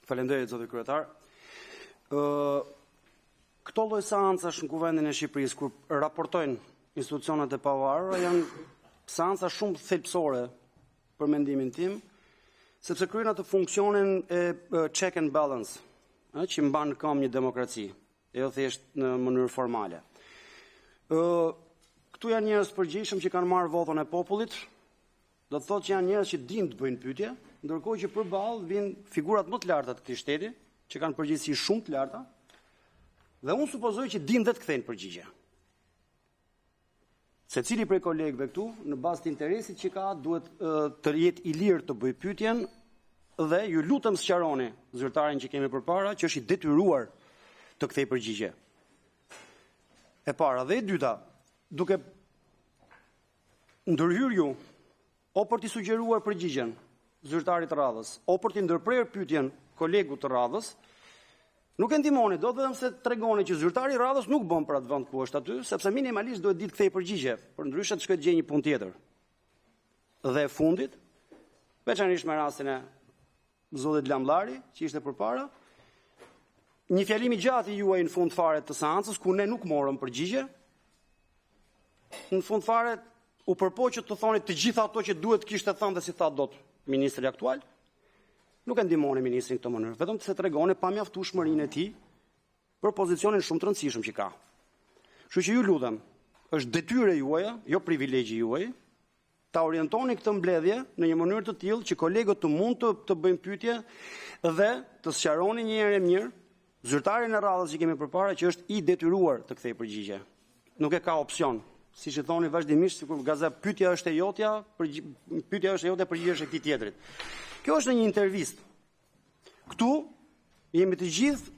Faleminderit, zoti kryetar. Këto lloj seancash në kuvendin e Shqipërisë kur raportojnë institucionet e pavarura janë seanca shumë thelbësore për mendimin tim, sepse kryejnë atë funksionin e check and balance, që mban në këmbë një demokraci, jo thjesht në mënyrë formale. Këtu janë njerëz përgjegjshëm që kanë marrë votën e popullit, do të thotë që janë njerëz që dinë të bëjnë pyetje, ndërkohë që përballë vijnë figurat më të larta të këtij shteti, që kanë përgjegjësi shumë të larta, dhe unë supozoj që dinë dhe të kthejnë përgjigje. Secili prej kolegëve këtu, në bazë të interesit që ka, duhet të jetë i lirë të bëjë pyetjen dhe ju lutem sqaroni zyrtarin që kemi përpara që është i detyruar të kthejë përgjigje. E para dhe e dyta, duke ndërhyrë ju o për t'i sugjeruar përgjigjen zyrtarit të radhës, o për t'i ndërprerë pyetjen kolegut të radhës, nuk e ndihmoni, do vetëm se tregoni që zyrtari i radhës nuk bën për atë vend ku është aty, sepse minimalisht duhet ditë kthej përgjigje, për ndryshe të shkojë të gjejë një punë tjetër. Dhe e fundit, veçanërisht me rastin e zotit Lamllari, që ishte përpara, një fjalim i gjatë i juaj në fund fare të seancës, ku ne nuk morëm përgjigje, në fund fare u përpoqët të thoni të gjitha ato që duhet kishte thënë dhe si tha dot ministri aktual. Nuk e ndihmoni ministrin në këtë mënyrë, vetëm se tregoni pamjaftueshmërinë e tij për pozicionin shumë të rëndësishëm që ka. Kështu që ju lutem, është detyrë juaja, jo privilegji juaj, ta orientoni këtë mbledhje në një mënyrë të tillë që kolegët të mund të bëjnë pyetje dhe të sqaroni një herë mirë zyrtarin e radhës që kemi përpara që është i detyruar të kthejë përgjigje. Nuk e ka opsion. Siç e thoni vazhdimisht, sikur gazet pyetja është e jotja, pyetja është e jotja, përgjigjja është e këtij tjetrit. Kjo është një intervistë. Këtu jemi të gjithë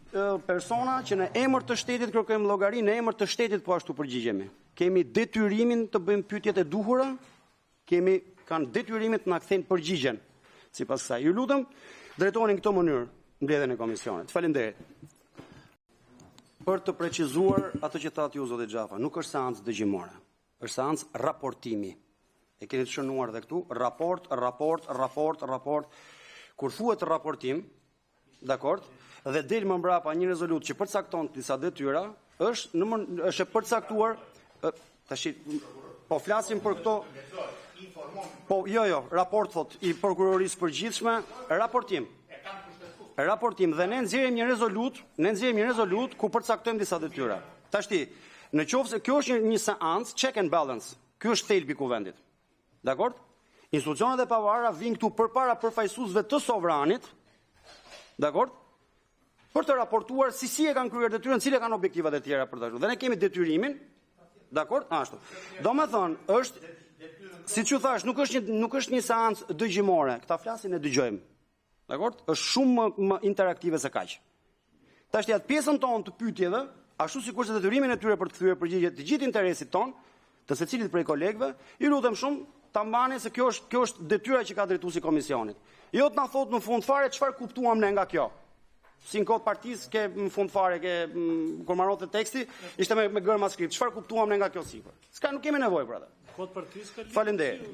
persona që në emër të shtetit kërkojmë llogari, në emër të shtetit po ashtu përgjigjemi. Kemi detyrimin të bëjmë pyetjet e duhura, kanë detyrimin të na kthejnë përgjigjen. Sipas kësaj, ju lutem, drejtoni në këtë mënyrë mbledhjen e komisionit. Faleminderit. Për të precizuar atë që thatë ju zoti Xhafa, nuk është seancë dëgjimore, është seancë raportimi. E keni të shënuar dhe këtu, raport. Kur thuhet raportim, dakord, dhe del më mbrapa një rezolut që përcakton disa detyra, është e përcaktuar, tash po flasim për këto. Po, jo, raport thot i prokurorisë përgjithshme, raportim dhe ne nxjerrim një rezolut ku përcaktojmë disa detyra. Tashti, në qoftë se kjo është një seancë check and balance, ky është thelbi i kuvendit. Dakord? Institucionet e pavarura vijnë këtu përpara përfaqësuesve të sovranit, dakord? Për të raportuar si e kanë kryer detyrën, cilat kanë objektivat e tjera për të ashtu. Dhe ne kemi detyrimin, dakord? Ashtu. Domethënë, është siç ju thash, nuk është një seancë dëgjimore. Këta flasin e dëgjojmë. Dakord? Është shumë më interaktive se kaq. Tash atë pjesën tonë të pyetjeve, ashtu sikurse detyrimin e tyre për të kthyer përgjigje të gjithë interesit ton, të secilit prej kolegëve, ju lutem shumë ta mbani se kjo është detyra që ka drejtuesi komisionit. Jo të na thotë në fund fare çfarë kuptuam ne nga kjo. Si në kohë partisë ke në fund fare kur marrote teksti, ishte me gërma skript. Çfarë kuptuam ne nga kjo sipër? S'ka, nuk kemi nevojë për atë. Kohë partisë ka. Faleminderit.